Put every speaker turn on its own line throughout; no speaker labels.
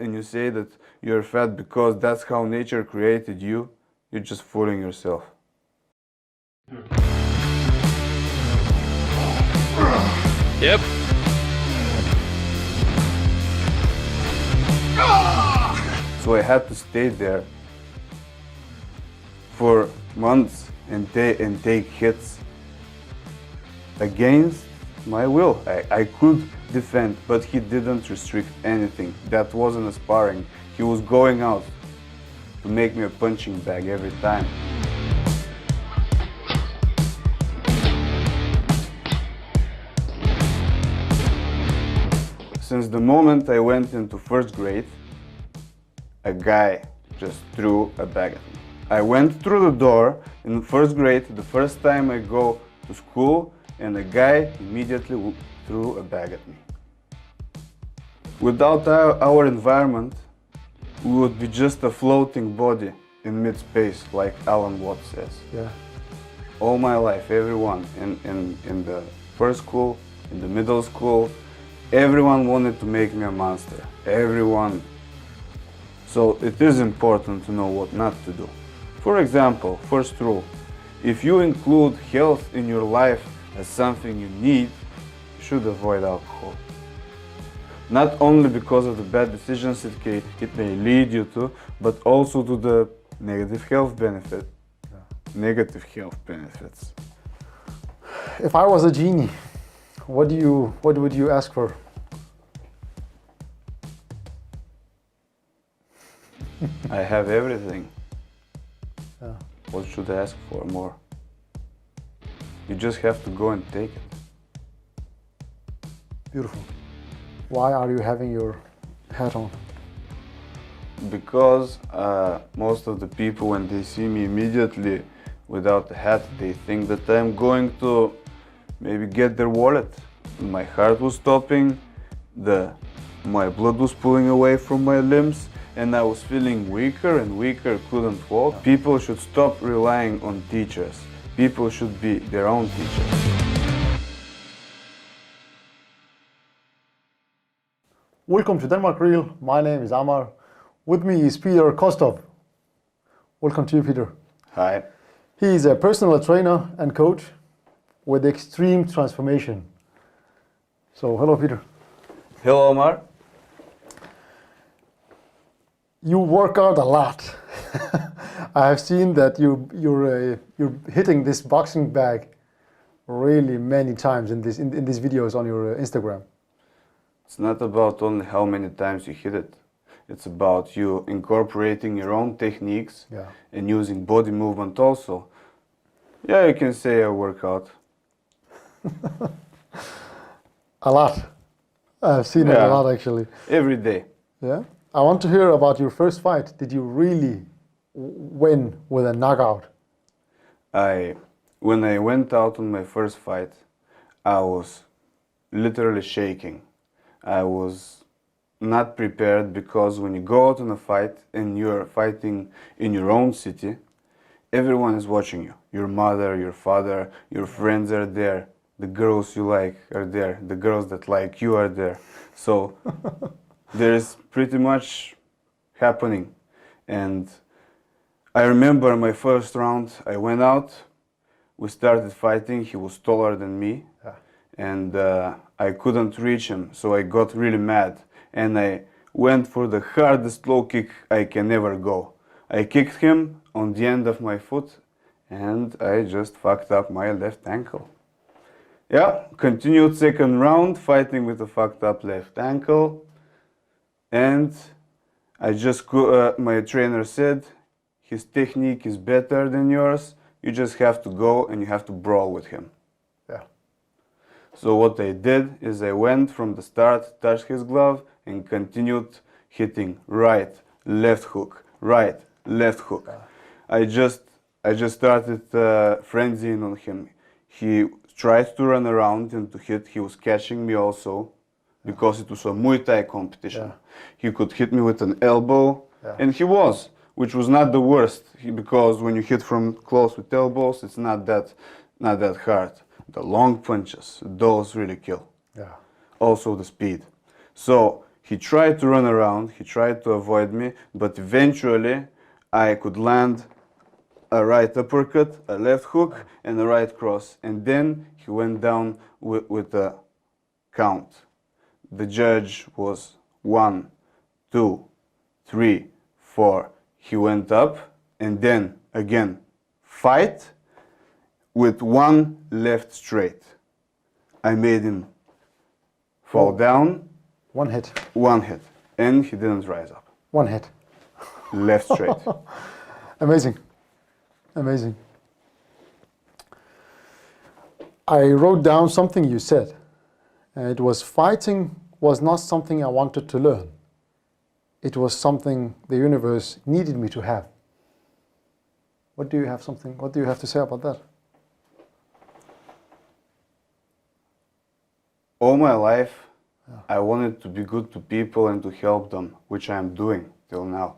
and you say that you're fat because that's how nature created you, you're just fooling yourself.
Yep.
So I had to stay there for months and take hits against my will. I could defend, but he didn't restrict anything. That wasn't a sparring. He was going out to make me a punching bag every time. Since the moment I went into first grade, a guy just threw a bag at me. I went through the door in first grade, the first time I go to school, and a guy immediately threw a bag at me. Without our environment, we would be just a floating body in mid-space, like Alan Watts says.
Yeah.
All my life, everyone in the first school, in the middle school, everyone wanted to make me a monster. Everyone. So it is important to know what not to do. For example, first rule, if you include health in your life as something you need, you should avoid alcohol. Not only because of the bad decisions it may lead you to, but also to the negative health benefit.
Yeah.
Negative health benefits.
If I was a genie, what would you ask for?
I have everything.
Yeah.
What should I ask for more? You just have to go and take it.
Beautiful. Why are you having your hat on?
Because most of the people, when they see me immediately without the hat, they think that I'm going to maybe get their wallet. My heart was stopping, my blood was pulling away from my limbs, and I was feeling weaker and weaker, couldn't walk. People should stop relying on teachers. People should be their own teachers.
Welcome to Denmark Reel. My name is Amar. With me is Peter Kostov. Welcome to you, Peter.
Hi.
He is a personal trainer and coach with extreme transformation. So, hello, Peter.
Hello, Omar.
You work out a lot. I have seen that you're hitting this boxing bag really many times in these videos on your Instagram.
It's not about only how many times you hit it. It's about you incorporating your own techniques,
Yeah.
and using body movement also. Yeah, you can say I work out.
A lot. I've seen it a lot, actually.
Every day.
Yeah. I want to hear about your first fight. Did you really win with a knockout?
When I went out on my first fight, I was literally shaking. I was not prepared, because when you go out on a fight and you're fighting in your own city, everyone is watching you. Your mother, your father, your friends are there. The girls you like are there. The girls that like you are there. So there's pretty much happening. And I remember my first round, I went out, we started fighting, he was taller than me, and I couldn't reach him, so I got really mad, and I went for the hardest low kick I can ever go. I kicked him on the end of my foot, and I just fucked up my left ankle. Yeah, continued second round, fighting with a fucked up left ankle. And my trainer said, his technique is better than yours. You just have to go and you have to brawl with him.
Yeah.
So what I did is I went from the start, touched his glove, and continued hitting right, left hook, right, left hook. I just started frenzying on him. He tried to run around and to hit. He was catching me also, because it was a Muay Thai competition. He could hit me with an elbow, and he was, which was not the worst, because when you hit from close with elbows, it's not that hard. The long punches, those really kill.
Yeah.
Also the speed. So He tried to run around, he tried to avoid me, but eventually I could land a right uppercut, a left hook, and a right cross. And then he went down with a count. The judge was 1, 2, 3, 4. He went up, and then again, fight with one left straight. I made him fall down.
One hit.
One hit. And he didn't rise up.
One hit.
Left straight.
Amazing. Amazing. I wrote down something you said. And it was fighting was not something I wanted to learn. It was something the universe needed me to have. What do you have to say about that?
All my life, I wanted to be good to people and to help them, which I am doing till now.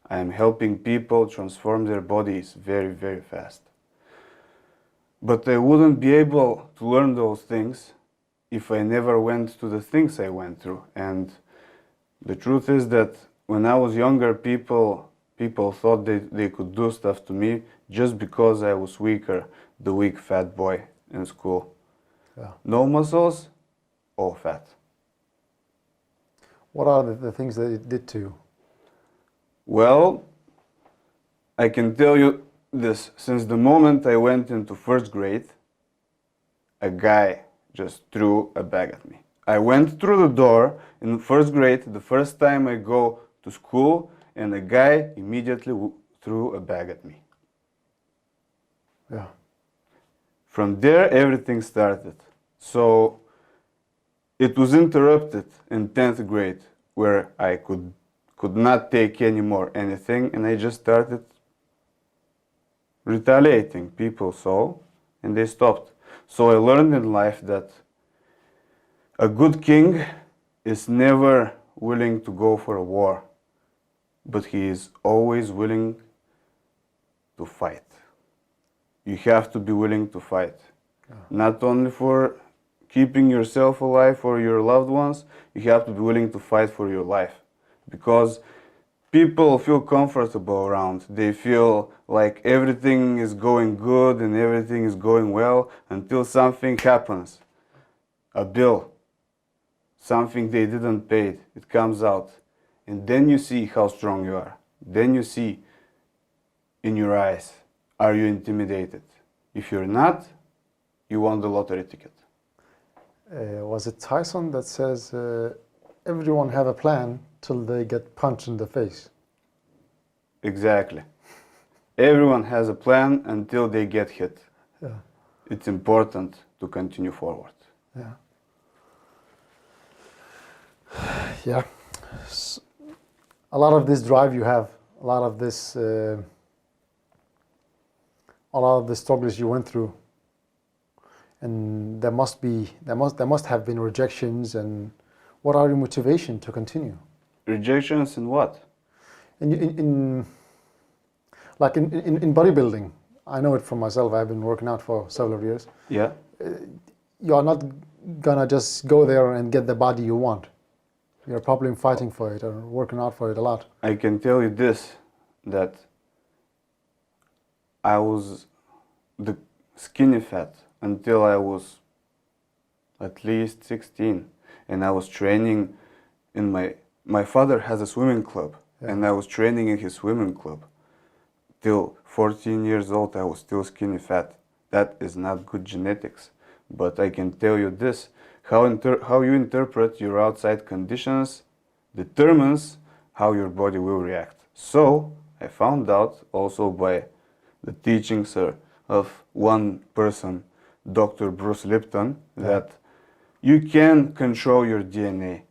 I am helping people transform their bodies very, very fast. But I wouldn't be able to learn those things if I never went to the things I went through. And the truth is that when I was younger, people thought they could do stuff to me just because I was weaker, the weak fat boy in school.
Yeah.
No muscles, all fat.
What are the things that it did to you?
Well, I can tell you this. Since the moment I went into first grade, a guy just threw a bag at me. I went through the door in first grade, the first time I go to school, and a guy immediately threw a bag at me.
Yeah.
From there, everything started. So it was interrupted in 10th grade, where I could not take anymore anything, and I just started retaliating. People saw, and they stopped. So I learned in life that a good king is never willing to go for a war, but he is always willing to fight. You have to be willing to fight. Yeah. Not only for keeping yourself alive or your loved ones, you have to be willing to fight for your life. Because people feel comfortable around. They feel like everything is going good and everything is going well until something happens. A bill, something they didn't pay, it comes out. And then you see how strong you are. Then you see in your eyes, are you intimidated? If you're not, you won the lottery ticket.
Was it Tyson that says, everyone have a plan till they get punched in the face?
Exactly. Everyone has a plan until they get hit.
Yeah.
It's important to continue forward.
Yeah. Yeah. A lot of this drive you have, a lot of the struggles you went through, and there must have been rejections. And what are your motivation to continue?
Rejections in what?
In bodybuilding, I know it from myself. I've been working out for several years.
Yeah.
You're not gonna just go there and get the body you want. You're probably fighting for it or working out for it a lot.
I can tell you this, that I was the skinny fat until I was at least 16, and I was training in my father has a swimming club. Yeah. And I was training in his swimming club. Till 14 years old, I was still skinny fat. That is not good genetics. But I can tell you this, how you interpret your outside conditions determines how your body will react. So I found out also by the teachings of one person, Dr. Bruce Lipton, that you can control your DNA.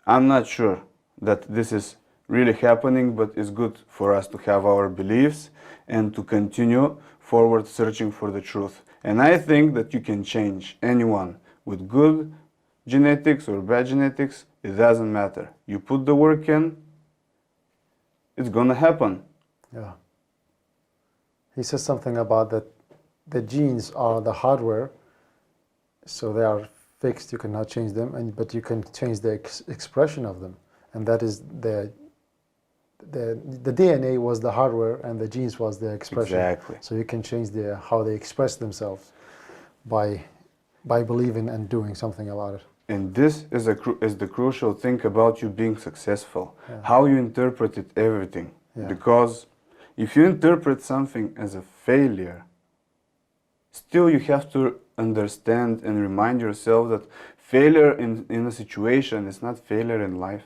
I'm not sure that this is really happening, but it's good for us to have our beliefs and to continue forward searching for the truth. And I think that you can change anyone with good genetics or bad genetics. It doesn't matter. You put the work in, it's gonna happen.
Yeah. He says something about that the genes are the hardware, so they are fixed, you cannot change them, but you can change the expression of them, and that is the DNA was the hardware and the genes was the expression.
Exactly.
So you can change how they express themselves by believing and doing something about it.
And this is the crucial thing about you being successful.
Yeah.
How you interpret everything.
Yeah.
Because if you interpret something as a failure, still you have to understand and remind yourself that failure in a situation is not failure in life.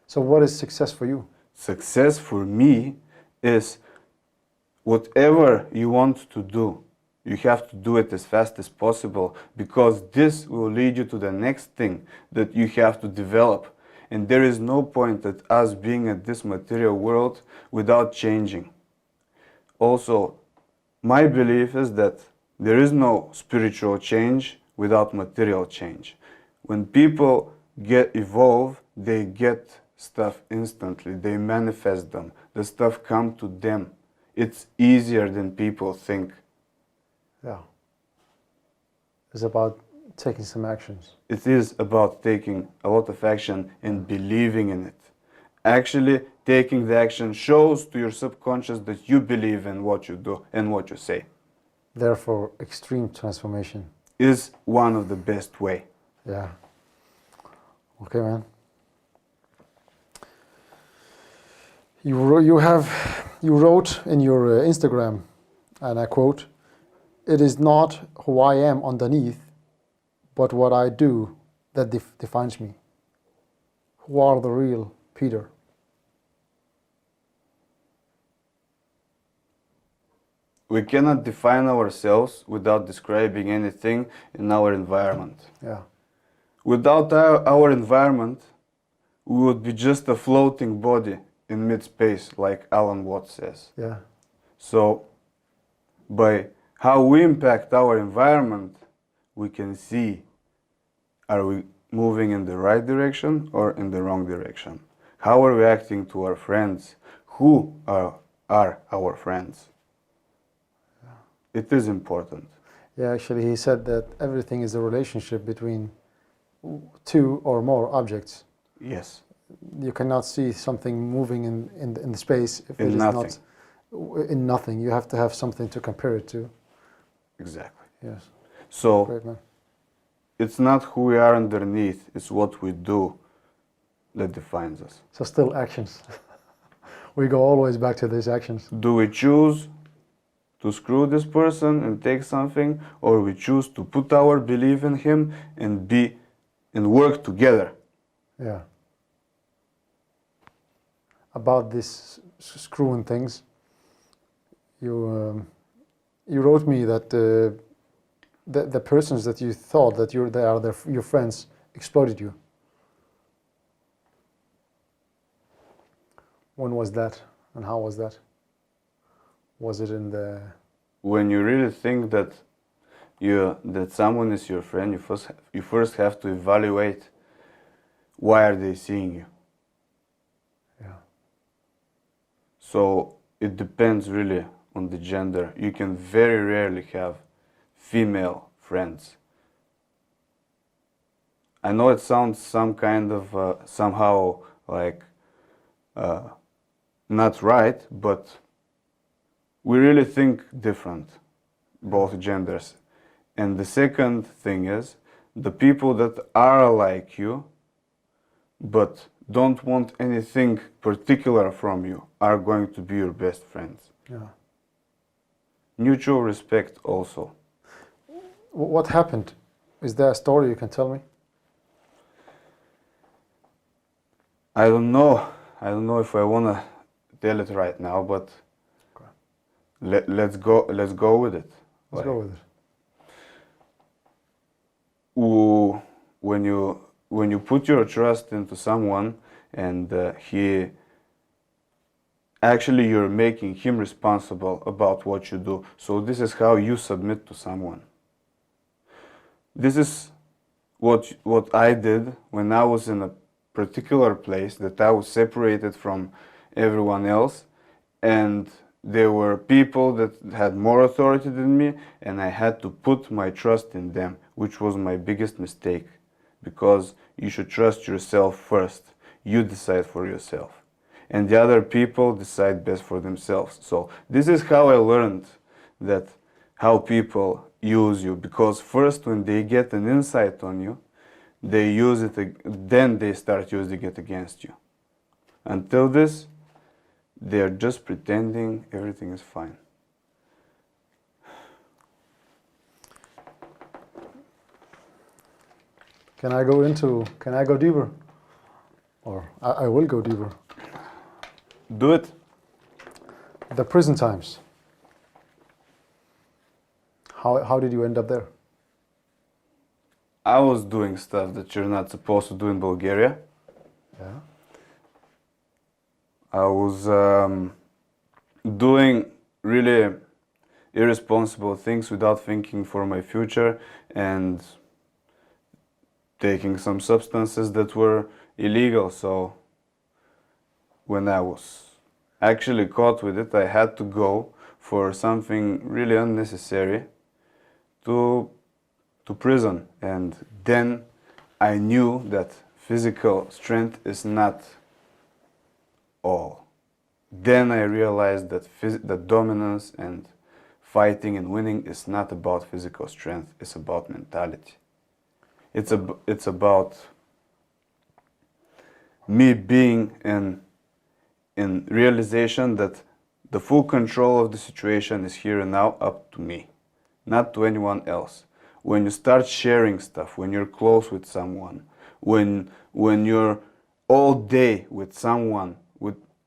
So what is success for you?
Success for me is whatever you want to do, you have to do it as fast as possible, because this will lead you to the next thing that you have to develop. And there is no point at us being at this material world without changing. Also, my belief is that there is no spiritual change without material change. When people evolve, they get stuff instantly. They manifest them. The stuff comes to them. It's easier than people think.
Yeah. It's about taking some actions.
It is about taking a lot of action and believing in it. Actually, taking the action shows to your subconscious that you believe in what you do and what you say.
Therefore, extreme transformation
is one of the best way.
Yeah. Okay, man. You wrote in your Instagram, and I quote, "It is not who I am underneath, but what I do that defines me. Who are the real Peter?"
We cannot define ourselves without describing anything in our environment.
Yeah.
Without our environment, we would be just a floating body in mid-space, like Alan Watts says.
Yeah.
So, by how we impact our environment, we can see, are we moving in the right direction or in the wrong direction? How are we acting to our friends? Who are our friends? It is important.
Yeah, actually he said that everything is a relationship between two or more objects.
Yes.
You cannot see something moving in the space if
in
it is
nothing.
not in nothing. You have to have something to compare it to.
Exactly.
Yes.
So
Great, man.
it's not who we are underneath, it's what we do that defines us.
So still actions. We go always back to these actions.
Do we choose to screw this person and take something, or we choose to put our belief in him and work together?
Yeah. About this screwing things, you wrote me that the persons that you thought that they are your friends exploited you. When was that, and how was that? Was it in the...
When you really think that someone is your friend, you first have to evaluate why are they seeing you.
Yeah.
So it depends really on the gender. You can very rarely have female friends. I know it sounds some kind of somehow like not right, but we really think different, both genders. And the second thing is, the people that are like you, but don't want anything particular from you, are going to be your best friends.
Yeah.
Mutual respect also.
What happened? Is there a story you can tell me?
I don't know. I don't know if I want to tell it right now, but okay. Let's go with it.
Let's go with it.
When you put your trust into someone and you're making him responsible about what you do. So this is how you submit to someone. This is what I did when I was in a particular place, that I was separated from everyone else, and there were people that had more authority than me, and I had to put my trust in them. which was my biggest mistake, because you should trust yourself first. You decide for yourself, and the other people decide best for themselves. So this is how I learned that how people use you, because first when they get an insight on you, they use it, then they start using it against you. Until this, they're just pretending everything is fine.
Can I go deeper? Or I will go deeper.
Do it.
The prison times. How did you end up there?
I was doing stuff that you're not supposed to do in Bulgaria.
Yeah.
I was doing really irresponsible things without thinking for my future, and taking some substances that were illegal. So when I was actually caught with it, I had to go for something really unnecessary to prison. And then I knew that physical strength is not all. Then I realized that that dominance and fighting and winning is not about physical strength, it's about mentality. It's about me being in realization that the full control of the situation is here and now up to me, not to anyone else. When you start sharing stuff, when you're close with someone, when you're all day with someone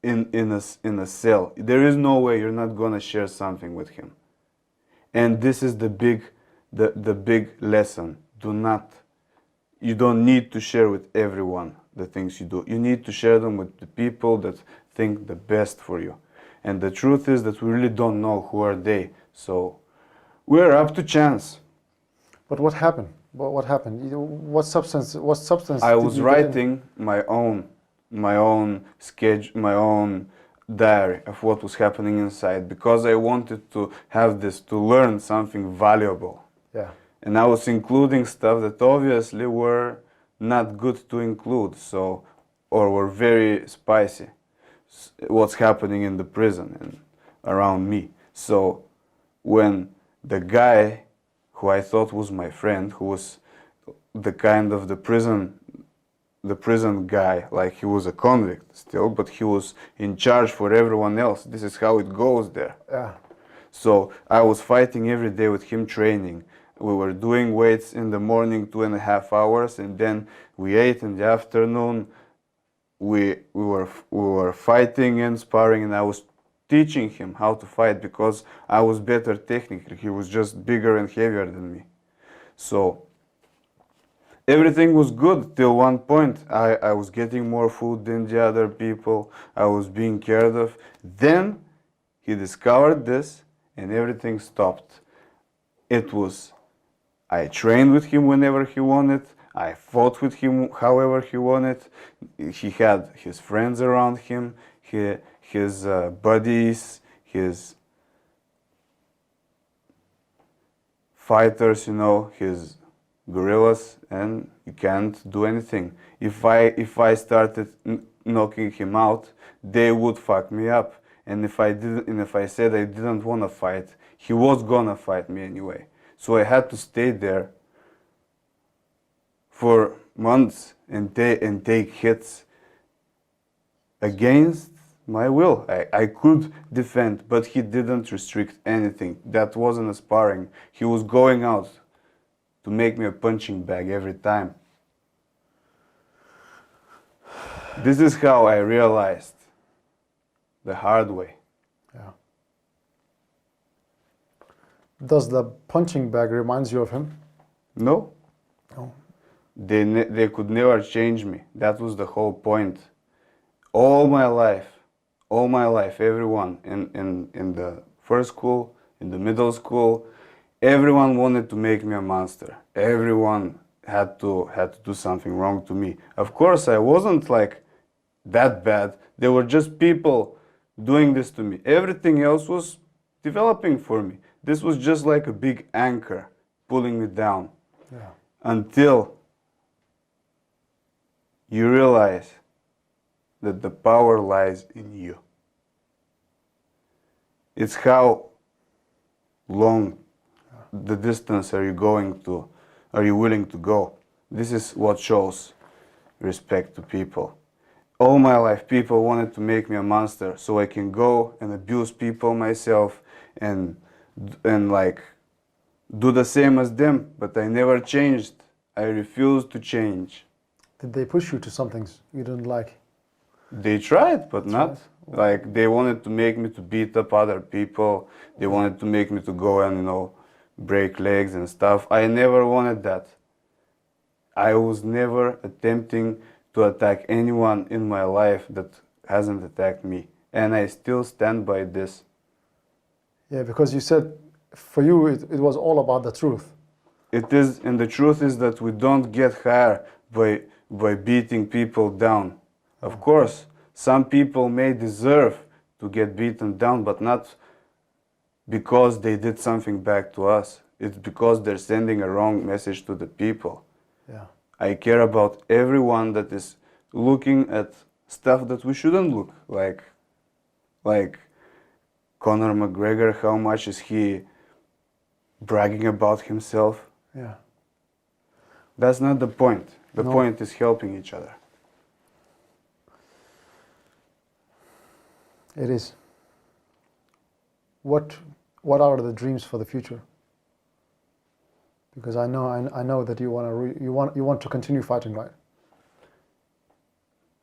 in a cell, there is no way you're not gonna share something with him. And this is the big lesson. You don't need to share with everyone the things you do. You need to share them with the people that think the best for you. And the truth is that we really don't know who are they. So we're up to chance.
But what happened? What happened? What substance?
I was writing my own sketch, my own diary of what was happening inside, because I wanted to have this, to learn something valuable.
Yeah.
And I was including stuff that obviously were not good to include, or were very spicy. What's happening in the prison and around me. So when the guy who I thought was my friend, who was the kind of the prison guy, like he was a convict still, but he was in charge for everyone else. This is how it goes there.
Yeah.
So I was fighting every day with him, training. We were doing weights in the morning, 2.5 hours, and then we ate in the afternoon. We were fighting and sparring, and I was teaching him how to fight because I was better technically. He was just bigger and heavier than me. So everything was good till one point. I was getting more food than the other people. I was being cared of. Then he discovered this and everything stopped. I trained with him whenever he wanted. I fought with him however he wanted. He had his friends around him, his buddies, his fighters, his guerrillas, and you can't do anything. If I started knocking him out, they would fuck me up. And if I said I didn't want to fight, he was gonna fight me anyway. So I had to stay there for months and take hits against my will. I could defend, but he didn't restrict anything. That wasn't a sparring. He was going out to make me a punching bag every time. This is how I realized the hard way.
Yeah. Does the punching bag reminds you of him?
No.
No.
They could never change me. That was the whole point. All my life, everyone in the first school, in the middle school, everyone wanted to make me a monster. Everyone had to do something wrong to me. Of course, I wasn't like that bad. There were just people doing this to me. Everything else was developing for me. This was just like a big anchor pulling me down.
Yeah.
until you realize that the power lies in you. It's how long the distance are you willing to go. This is what shows respect to people. All my life people wanted to make me a monster so I can go and abuse people myself and like do the same as them, but I never changed. I refused to change.
Did they push you to some things you didn't like?
They tried, but not.
right.
Like they wanted to make me to beat up other people. They wanted to make me to go and break legs and stuff. I never wanted that. I was never attempting to attack anyone in my life that hasn't attacked me. And I still stand by this.
Yeah, because you said for you it was all about the truth.
It is, and the truth is that we don't get higher by beating people down. Of course, some people may deserve to get beaten down, but not because they did something back to us. It's because they're sending a wrong message to the people.
Yeah.
I care about everyone that is looking at stuff that we shouldn't look, like Conor McGregor. How much is he bragging about himself?
Yeah.
That's not the point. The
No.
point is helping each other.
It is. What are the dreams for the future? Because I know that you want to continue fighting, right?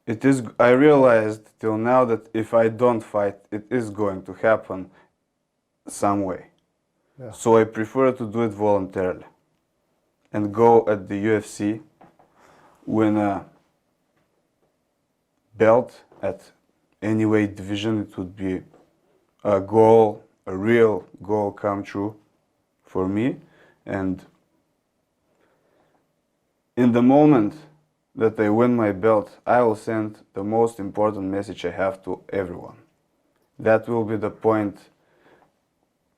It is. I realized till now that if I don't fight, it is going to happen some way.
Yeah.
So I prefer to do it voluntarily and go at the UFC, win a belt at any weight division. It would be a goal, a real goal come true for me. And in the moment that I win my belt, I will send the most important message I have to everyone. That will be the point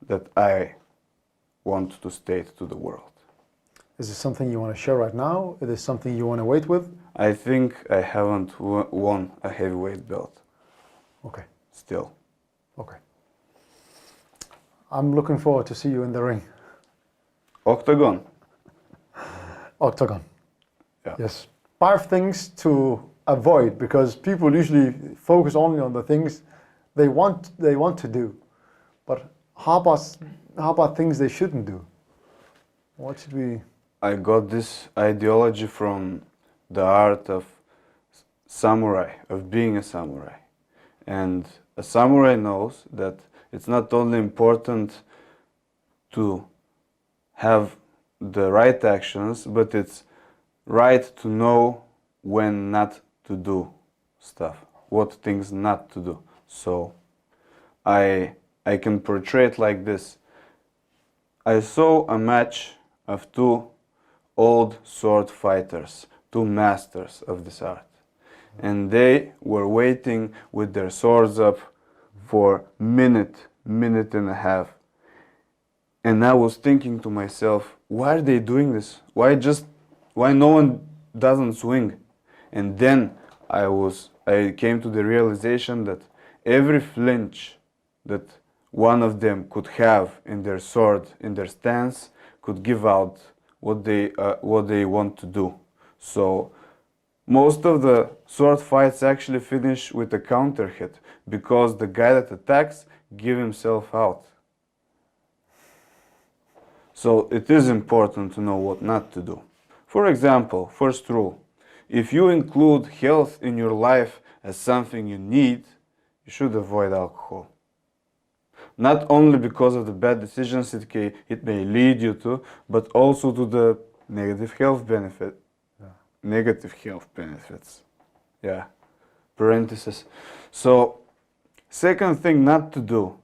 that I want to state to the world.
Is this something you want to share right now? Is this something you want to wait with?
I think I haven't won a heavyweight belt
Okay.
still.
Okay. I'm looking forward to see you in the ring.
Octagon.
Octagon.
Yeah.
Yes. 5 things to avoid, because people usually focus only on the things they want to do. But how about things they shouldn't do? What should we?
I got this ideology from the art of samurai, of being a samurai. And a samurai knows that it's not only important to have the right actions, but it's right to know when not to do stuff, what things not to do. So I can portray it like this. I saw a match of 2 old sword fighters, 2 masters of this art. And they were waiting with their swords up for minute and a half. And I was thinking to myself, why are they doing this? Why no one doesn't swing? And then I came to the realization that every flinch that one of them could have in their sword, in their stance, could give out what they want to do. So most of the sword fights actually finish with a counter hit, because the guy that attacks gives himself out. So it is important to know what not to do. For example, first rule, if you include health in your life as something you need, you should avoid alcohol. Not only because of the bad decisions it may lead you to, but also to the negative health benefit.
Yeah.
Negative health benefits. Yeah. Parenthesis. So, second thing not to do,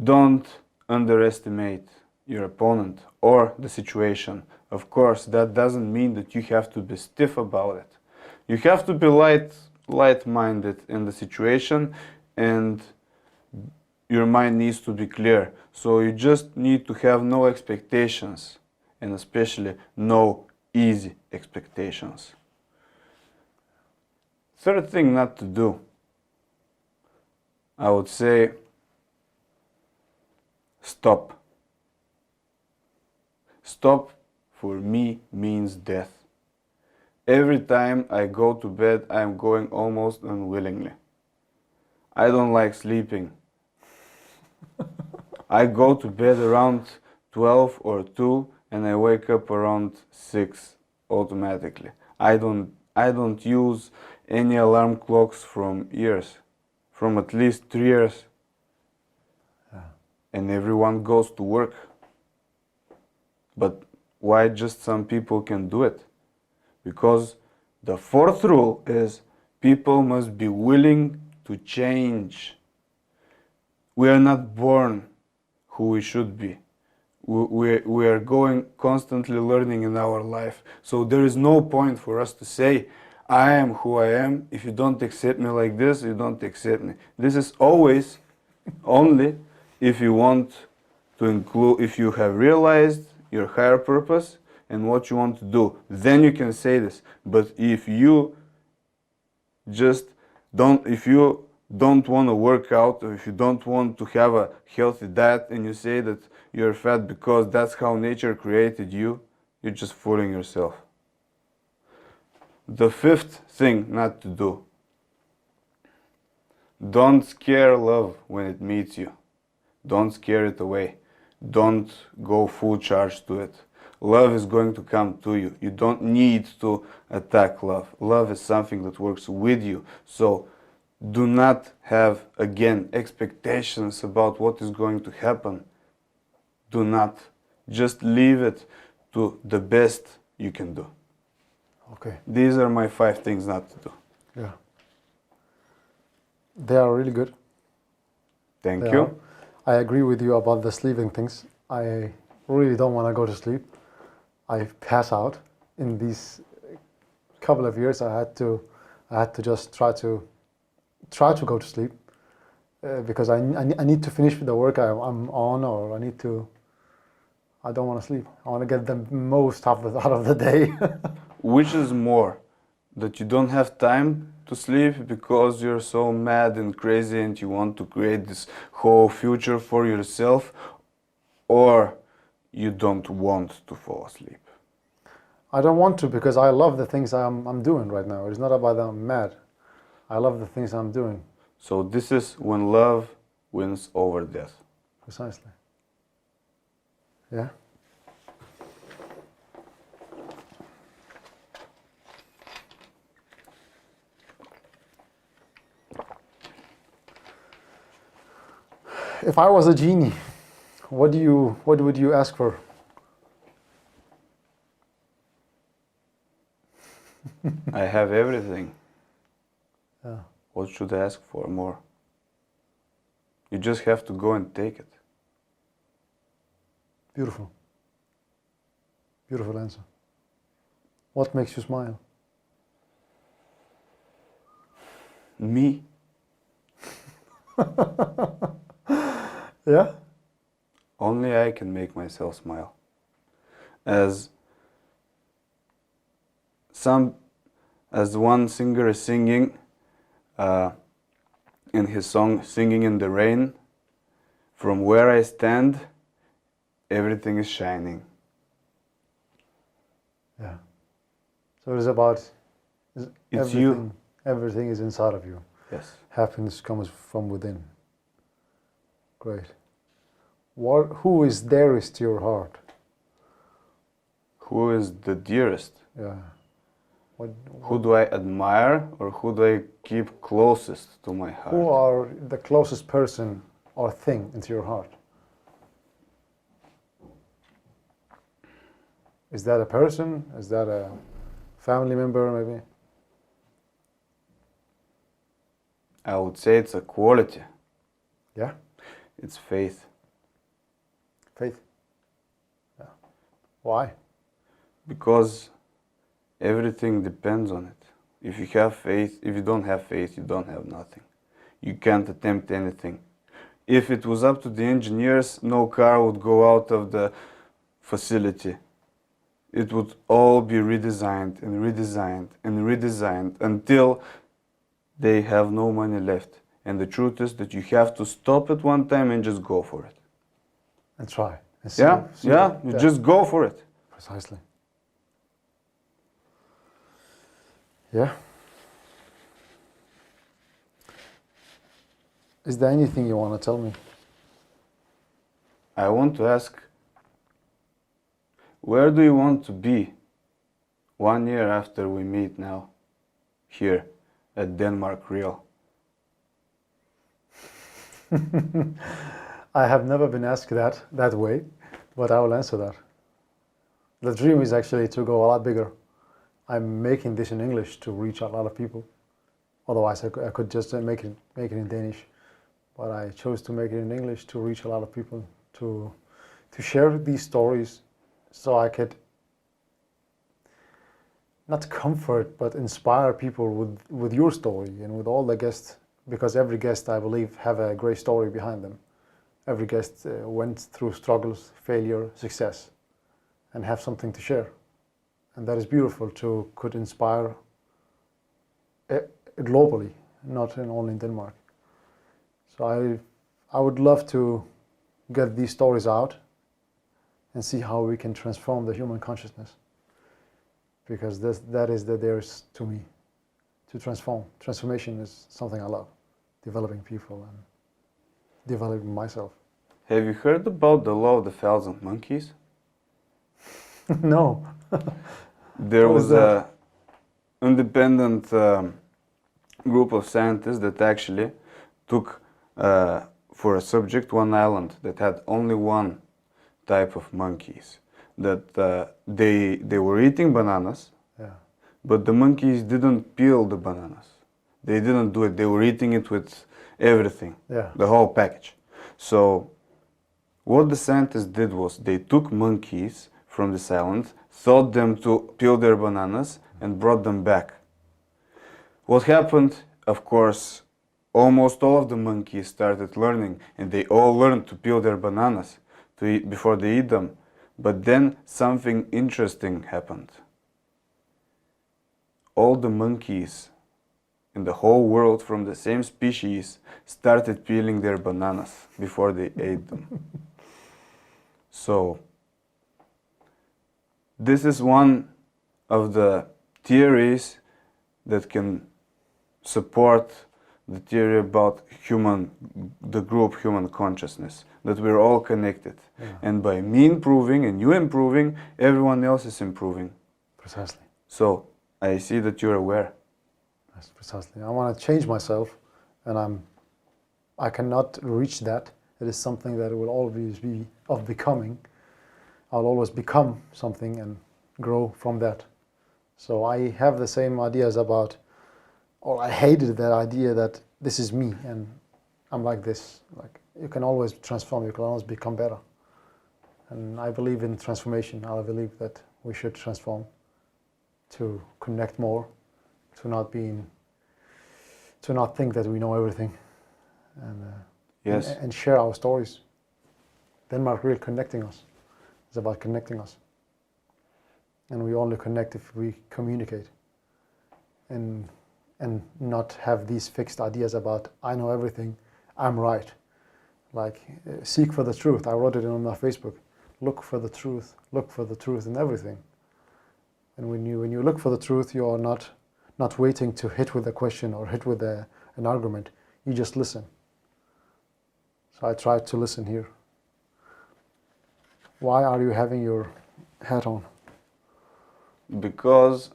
don't underestimate your opponent or the situation. Of course, that doesn't mean that you have to be stiff about it. You have to be light-minded in the situation, and your mind needs to be clear. So you just need to have no expectations and especially no easy expectations. Third thing not to do, I would say, stop. Stop for me means death. Every time I go to bed, I am going almost unwillingly. I don't like sleeping. I go to bed around 12 or 2 and I wake up around 6 automatically. I don't use any alarm clocks from years, from at least 3 years. And everyone goes to work. But why just some people can do it? Because the fourth rule is people must be willing to change. We are not born who we should be. We are going constantly learning in our life. So there is no point for us to say, I am who I am. If you don't accept me like this, you don't accept me. This is always only if you want to include, if you have realized your higher purpose and what you want to do, then you can say this. But if you just don't, if you don't want to work out, or if you don't want to have a healthy diet and you say that you're fat because that's how nature created you, you're just fooling yourself. The fifth thing not to do, don't scare love when it meets you. Don't scare it away. Don't go full charge to it. Love is going to come to you. You don't need to attack love. Love is something that works with you. So do not have, again, expectations about what is going to happen. Do not. Just leave it to the best you can do.
Okay.
These are my 5 things not to do.
Yeah. They are really good.
Thank
They
you.
are. I agree with you about the sleeping things. I really don't want to go to sleep. I pass out. In these couple of years, I had to just try to go to sleep because I need to finish the work I'm on, or I don't want to sleep. I want to get the most out of the day.
Which is more, that you don't have time to sleep because you're so mad and crazy and you want to create this whole future for yourself, or you don't want to fall asleep?
I don't want to because I love the things I'm doing right now. It's not about that I'm mad. I love the things I'm doing.
So this is when love wins over death.
Precisely. Yeah. If I was a genie, what would you ask for?
I have everything.
Yeah.
What should I ask for more? You just have to go and take it.
Beautiful. Beautiful answer. What makes you smile?
Me?
Yeah?
Only I can make myself smile. As one singer is singing in his song Singing in the Rain, from where I stand, everything is shining.
Yeah. So it's about
It's
everything.
you.
Everything is inside of you.
Yes.
Happiness comes from within. Great. Who is dearest to your heart?
Who is the dearest?
Yeah.
Who do I admire, or who do I keep closest to my heart?
Who are the closest person or thing into your heart? Is that a person? Is that a family member, maybe?
I would say it's a quality.
Yeah?
It's faith.
Faith. Yeah. Why?
Because everything depends on it. If you have faith, if you don't have faith, you don't have nothing. You can't attempt anything. If it was up to the engineers, no car would go out of the facility. it would all be redesigned and redesigned and redesigned until they have no money left. And the truth is that you have to stop at one time and just go for it.
And try. And
You just go for it.
Precisely. Yeah. Is there anything you want to tell me?
I want to ask, where do you want to be 1 year after we meet now, here at Denmark Real?
I have never been asked that way, but I will answer that. The dream is actually to go a lot bigger. I'm making this in English to reach a lot of people. Otherwise, I could just make it in Danish. But I chose to make it in English to reach a lot of people, to share these stories, so I could not comfort, but inspire people with your story and with all the guests. Because every guest, I believe, have a great story behind them. Every guest went through struggles, failure, success, and have something to share. And that is beautiful could inspire globally, not only in Denmark. So I would love to get these stories out and see how we can transform the human consciousness. Because that is the theirs to me, to transform. Transformation is something I love, developing people and developing myself.
Have you heard about the law of the 1,000 monkeys?
No.
There
What
was
is that?
a independent group of scientists that actually took for a subject one island that had only one type of monkeys. That they were eating bananas,
Yeah.
but the monkeys didn't peel the bananas. They didn't do it. They were eating it with everything,
Yeah.
the whole package. So what the scientists did was they took monkeys from this island, taught them to peel their bananas, and brought them back. What happened, of course, almost all of the monkeys started learning, and they all learned to peel their bananas to eat before they eat them. But then something interesting happened. All the monkeys in the whole world from the same species started peeling their bananas before they ate them. So this is one of the theories that can support the theory about the group human consciousness, that we're all connected.
Yeah.
And by me improving and you improving, everyone else is improving.
Precisely.
So I see that you're aware.
Yes, precisely. I want to change myself, and I cannot reach that. It is something that will always be of becoming. I'll always become something and grow from that. So I have the same ideas about, or I hated that idea that this is me and I'm like this. Like, you can always transform, you can always become better. And I believe in transformation. I believe that we should transform to connect more, to not think that we know everything, and
Yes.
and share our stories. Denmark Real connecting us. It's about connecting us. And we only connect if we communicate. And not have these fixed ideas about, I know everything, I'm right. Like, seek for the truth. I wrote it on my Facebook. Look for the truth in everything. And when you look for the truth, you are not waiting to hit with a question or hit with an argument. You just listen. So I tried to listen here. Why are you having your hat on?
Because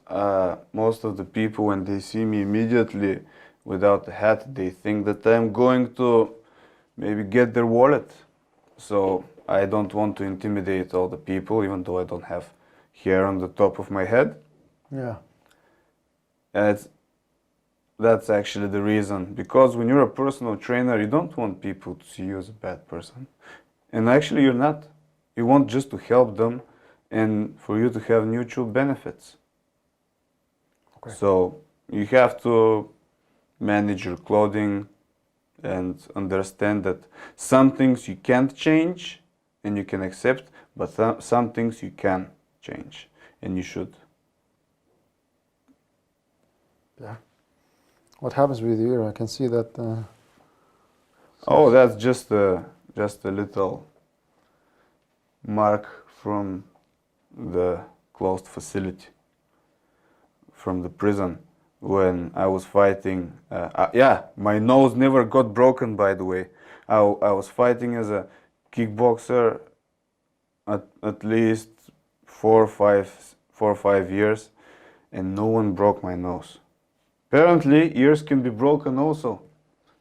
most of the people, when they see me immediately without the hat, they think that I'm going to maybe get their wallet. So I don't want to intimidate all the people, even though I don't have hair on the top of my head.
Yeah.
That's actually the reason. Because when you're a personal trainer, you don't want people to see you as a bad person. And actually you're not. You want just to help them and for you to have mutual benefits.
Okay.
So you have to manage your clothing and understand that some things you can't change and you can accept, but some things you can change. and you should.
Yeah. What happens with your ear? I can see that.
Oh, that's just a little mark from the closed facility, from the prison when I was fighting. Yeah, my nose never got broken, by the way. I was fighting as a kickboxer at least 4 or 5 years, and no one broke my nose. Apparently, ears can be broken also.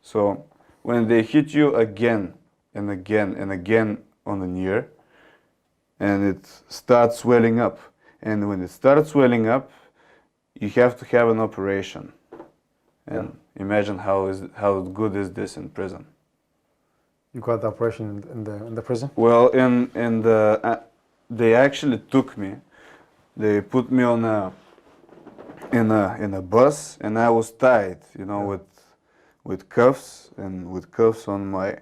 So when they hit you again and again and again on an ear, and it starts swelling up, and when it starts swelling up, you have to have an operation. And imagine how good is this in prison.
You got the operation in the prison?
Well, they actually took me. They put me on in a bus, and I was tied, you know, with cuffs on my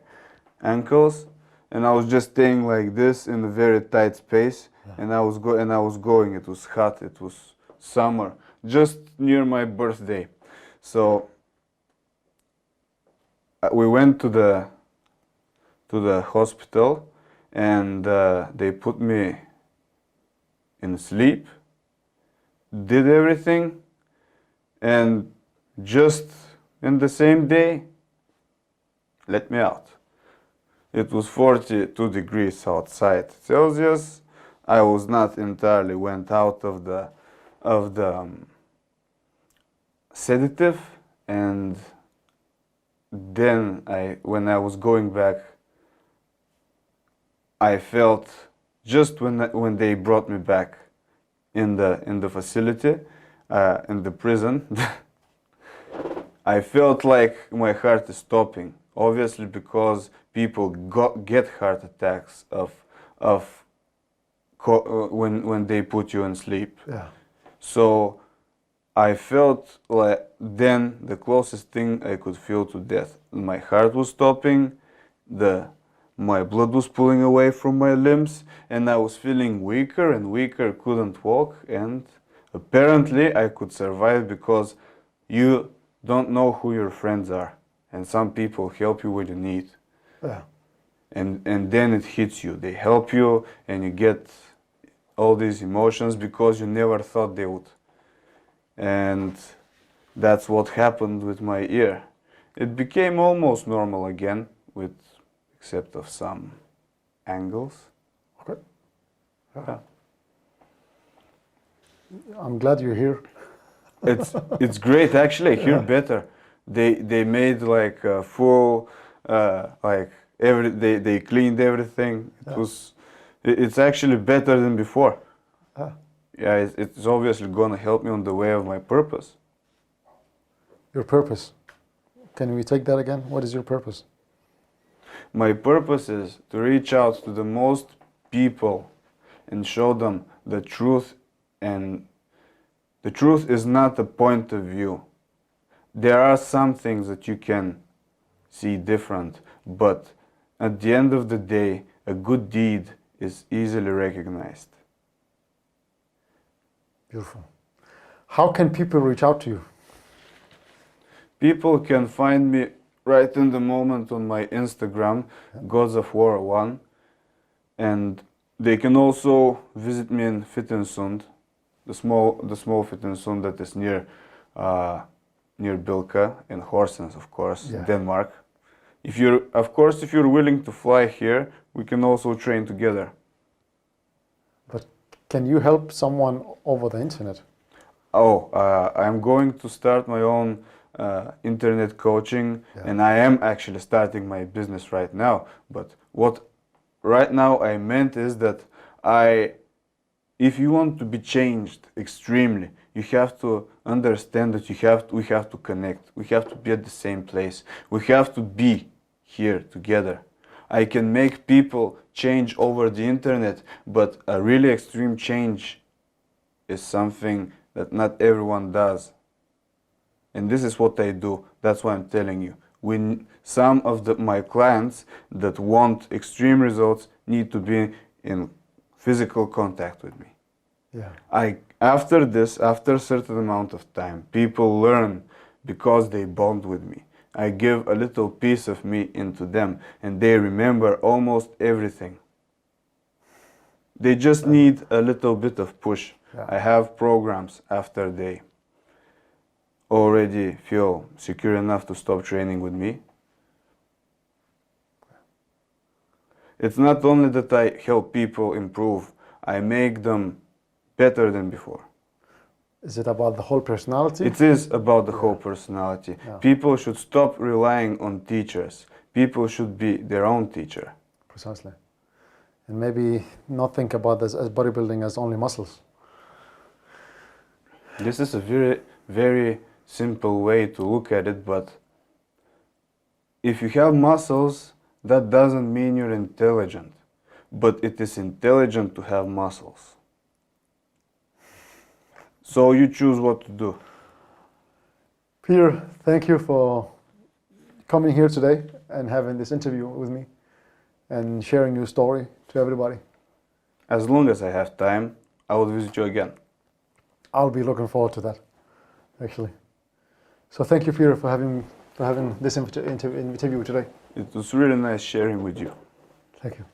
ankles, and I was just staying like this in a very tight space, and I was going. It was hot. It was summer, just near my birthday, so we went to the hospital, and they put me in sleep, did everything, and just in the same day let me out. It was 42 degrees outside Celsius. I was not entirely went out of the sedative, and then when I was going back, I felt just when they brought me back in the facility, in the prison, I felt like my heart is stopping. Obviously, because people get heart attacks when they put you in sleep.
Yeah.
So I felt like then the closest thing I could feel to death. My heart was stopping, my blood was pulling away from my limbs, and I was feeling weaker and weaker, couldn't walk, and apparently I could survive because you don't know who your friends are, and some people help you when you need.
Yeah.
And then it hits you. They help you, and you get all these emotions because you never thought they would. And that's what happened with my ear. It became almost normal again, except of some angles.
Okay.
Yeah.
I'm glad you're here.
It's great, actually. I hear better. They made like a full they cleaned everything. It's actually better than before. Yeah, it's obviously gonna help me on the way of my purpose.
Your purpose. Can we take that again? What is your purpose?
My purpose is to reach out to the most people and show them the truth, and the truth is not a point of view. There are some things that you can see different, but at the end of the day, a good deed is easily recognized.
Beautiful. How can people reach out to you?
People can find me right in the moment on my Instagram, Gods of War 1, and they can also visit me in Fittensund, the small Fittensund that is near Bilka, in Horsens, of course, Denmark. If you're willing to fly here, we can also train together.
But can you help someone over the internet?
I'm going to start my own internet coaching, and I am actually starting my business right now. But what right now I meant is that if you want to be changed extremely, you have to understand that we have to connect. We have to be at the same place. We have to be here together. I can make people change over the internet, but a really extreme change is something that not everyone does. And this is what I do. That's why I'm telling you. Some of my clients that want extreme results need to be in physical contact with me.
Yeah.
After this, after a certain amount of time, people learn because they bond with me. I give a little piece of me into them, and they remember almost everything. They just need a little bit of push.
Yeah.
I have programs after they already feel secure enough to stop training with me. It's not only that I help people improve, I make them better than before.
Is it about the whole personality?
It is about the whole personality.
Yeah.
People should stop relying on teachers. People should be their own teacher.
Precisely. And maybe not think about this as bodybuilding as only muscles.
This is a very, very simple way to look at it, but if you have muscles, that doesn't mean you're intelligent. But it is intelligent to have muscles. So you choose what to do.
Peter, thank you for coming here today and having this interview with me and sharing your story to everybody.
As long as I have time, I will visit you again.
I'll be looking forward to that, actually. So thank you, Peter, for having this interview today.
It was really nice sharing with you.
Thank you.